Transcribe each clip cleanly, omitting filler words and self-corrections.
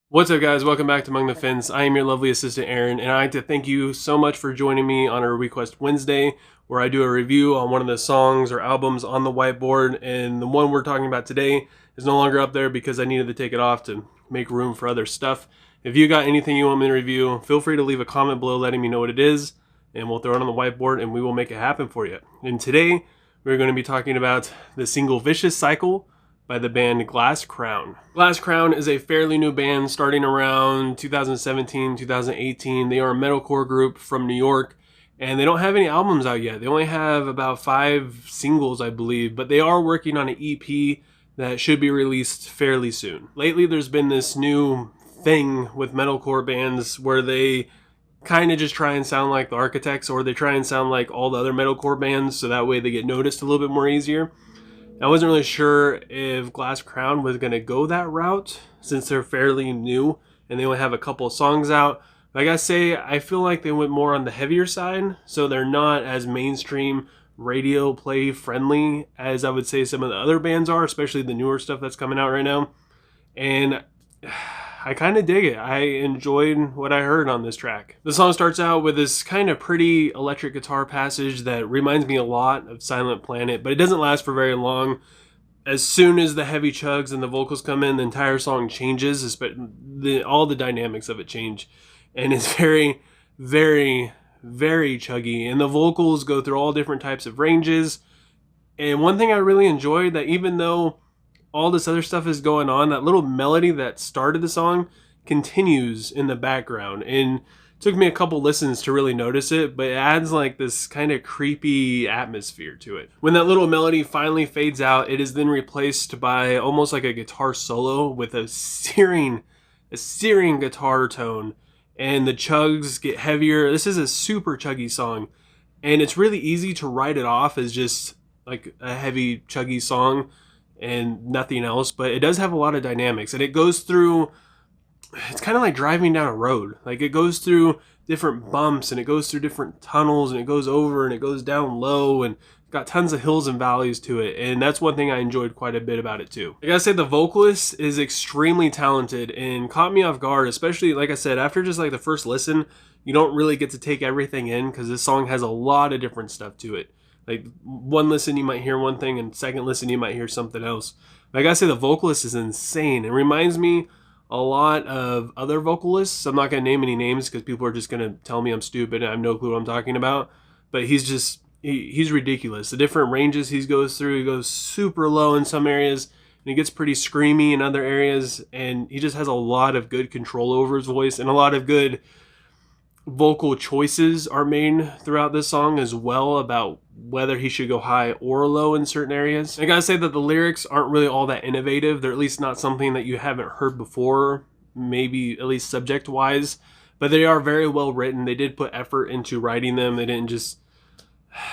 What's up, guys? Welcome back to Among the Fins. I am your lovely assistant, Aaron, and I'd like to thank you so much for joining me on a Request Wednesday, where I do a review on one of the songs or albums on the whiteboard. And the one we're talking about today is no longer up there because I needed to take it off to make room for other stuff. If you got anything you want me to review, feel free to leave a comment below letting me know what it is, and we'll throw it on the whiteboard and we will make it happen for you. And today, we're going to be talking about the single Vicious Cycle by the band Glass Crown. Glass Crown is a fairly new band starting around 2017, 2018. They are a metalcore group from New York, and they don't have any albums out yet. They only have about 5 singles, I believe, but they are working on an EP that should be released fairly soon. Lately, there's been this new thing with metalcore bands where they kind of just try and sound like the Architects, or they try and sound like all the other metalcore bands, so that way they get noticed a little bit more easier. I wasn't really sure if Glass Crown was going to go that route since they're fairly new and they only have a couple of songs out. But I gotta say, I feel like they went more on the heavier side, so they're not as mainstream radio play friendly as I would say some of the other bands are, especially the newer stuff that's coming out right now. And I kind of dig it. I enjoyed what I heard on this track. The song starts out with this kind of pretty electric guitar passage that reminds me a lot of Silent Planet, but it doesn't last for very long. As soon as the heavy chugs and the vocals come in, the entire song changes. All the dynamics of it change. And it's very, very, very chuggy. And the vocals go through all different types of ranges. And one thing I really enjoyed, that even though all this other stuff is going on, that little melody that started the song continues in the background. And it took me a couple listens to really notice it, but it adds like this kind of creepy atmosphere to it. When that little melody finally fades out, it is then replaced by almost like a guitar solo with a searing guitar tone, and the chugs get heavier. This is a super chuggy song, and it's really easy to write it off as just like a heavy chuggy song and nothing else, but it does have a lot of dynamics, and it goes through, it's kind of like driving down a road. Like, it goes through different bumps, and it goes through different tunnels, and it goes over and it goes down low, and got tons of hills and valleys to it. And that's one thing I enjoyed quite a bit about it too. I gotta say, the vocalist is extremely talented and caught me off guard, especially, like I said, after just like the first listen, you don't really get to take everything in because this song has a lot of different stuff to it. Like, one listen you might hear one thing, and second listen you might hear something else. But I gotta say, the vocalist is insane. It reminds me a lot of other vocalists. I'm not gonna name any names because people are just gonna tell me I'm stupid and I have no clue what I'm talking about. But he's ridiculous. The different ranges he goes through, he goes super low in some areas, and he gets pretty screamy in other areas, and he just has a lot of good control over his voice, and a lot of good vocal choices are made throughout this song as well about whether he should go high or low in certain areas. I gotta say that the lyrics aren't really all that innovative. They're at least not something that you haven't heard before, maybe at least subject wise, but they are very well written. They did put effort into writing them. They didn't just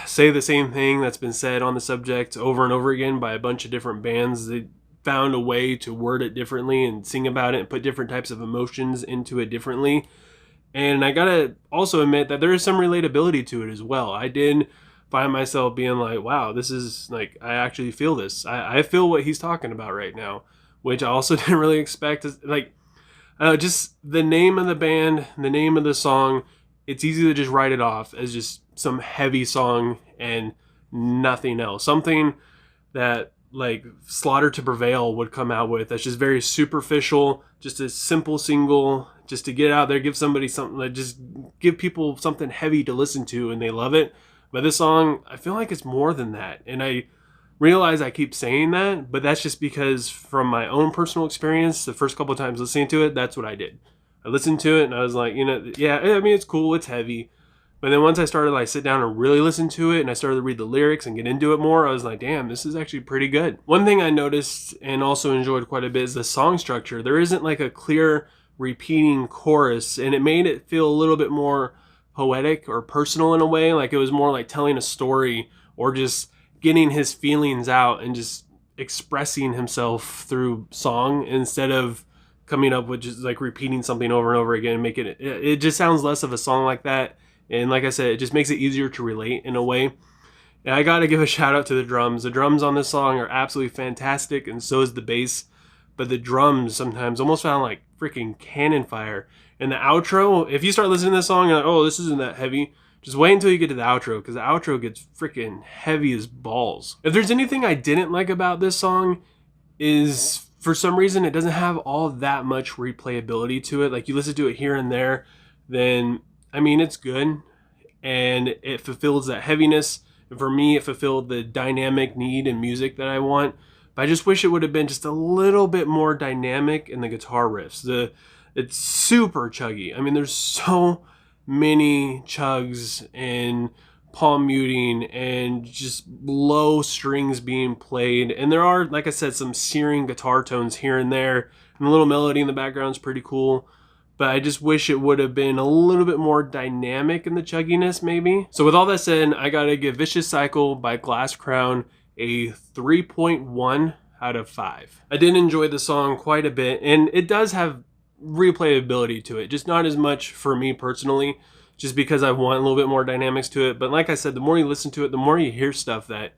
say the same thing that's been said on the subject over and over again by a bunch of different bands. They found a way to word it differently and sing about it and put different types of emotions into it differently. And I gotta also admit that there is some relatability to it as well. I did find myself being like, wow, this is like, I actually feel this. I feel what he's talking about right now, which I also didn't really expect. Like, just the name of the band, the name of the song, it's easy to just write it off as just some heavy song and nothing else. Something that like Slaughter to Prevail would come out with that's just very superficial, just a simple single, just to get out there, give somebody something, like just give people something heavy to listen to and they love it. But this song, I feel like it's more than that. And I realize I keep saying that, but that's just because from my own personal experience, the first couple of times listening to it, that's what I did. I listened to it and I was like, yeah, I mean, it's cool, it's heavy. But then once I started like sit down and really listen to it, and I started to read the lyrics and get into it more, I was like, damn, this is actually pretty good. One thing I noticed and also enjoyed quite a bit is the song structure. There isn't like a clear repeating chorus, and it made it feel a little bit more poetic or personal in a way. Like, it was more like telling a story or just getting his feelings out and just expressing himself through song instead of coming up with just like repeating something over and over again and making it just sounds less of a song like that. And like I said, it just makes it easier to relate in a way. And I gotta give a shout out to the drums. The drums on this song are absolutely fantastic, and so is the bass. but the drums sometimes almost sound like freaking cannon fire. And the outro, if you start listening to this song, you're like, oh, this isn't that heavy. Just wait until you get to the outro, because the outro gets freaking heavy as balls. If there's anything I didn't like about this song, is for some reason it doesn't have all that much replayability to it. Like, you listen to it here and there, then I mean, it's good and it fulfills that heaviness. And for me, it fulfilled the dynamic need in music that I want. But I just wish it would have been just a little bit more dynamic in the guitar riffs. It's super chuggy. I mean, there's so many chugs and palm muting and just low strings being played. And there are, like I said, some searing guitar tones here and there. And the little melody in the background is pretty cool. But I just wish it would have been a little bit more dynamic in the chugginess, maybe. So with all that said, I gotta give Vicious Cycle by Glass Crown a 3.1 out of 5. I did enjoy the song quite a bit, and it does have replayability to it, just not as much for me personally, just because I want a little bit more dynamics to it. But like I said, the more you listen to it, the more you hear stuff that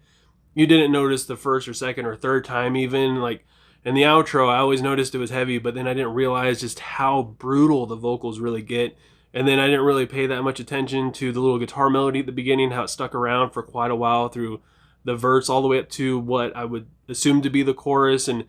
you didn't notice the first or second or third time even. Like in the outro, I always noticed it was heavy, but then I didn't realize just how brutal the vocals really get. And then I didn't really pay that much attention to the little guitar melody at the beginning, how it stuck around for quite a while through the verse all the way up to what I would assume to be the chorus. And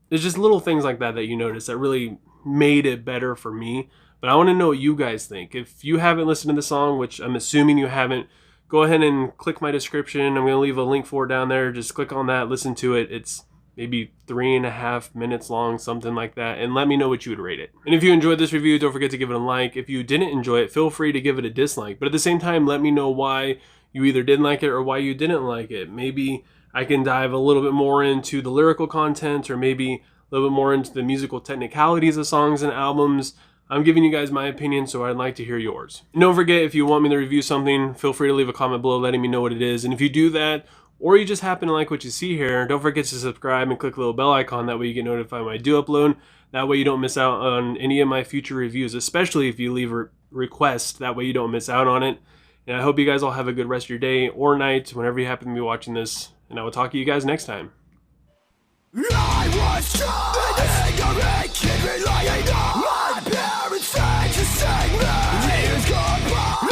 there's just little things like that that you notice that really made it better for me. But I want to know what you guys think. If you haven't listened to the song, which I'm assuming you haven't, go ahead and click my description. I'm going to leave a link for it down there. Just click on that, listen to it. It's maybe 3.5 minutes long, something like that, and let me know what you would rate it. And if you enjoyed this review, don't forget to give it a like. If you didn't enjoy it, feel free to give it a dislike, but at the same time, let me know why you either didn't like it or why you didn't like it. Maybe I can dive a little bit more into the lyrical content, or maybe a little bit more into the musical technicalities of songs and albums. I'm giving you guys my opinion, so I'd like to hear yours. And don't forget, if you want me to review something, feel free to leave a comment below letting me know what it is. And if you do that, or you just happen to like what you see here, don't forget to subscribe and click the little bell icon. That way you get notified when I do upload. That way you don't miss out on any of my future reviews, especially if you leave a request. That way you don't miss out on it. And I hope you guys all have a good rest of your day or night whenever you happen to be watching this. And I will talk to you guys next time. I was an ignorant kid relying on my parents' said to save me. Years gone by.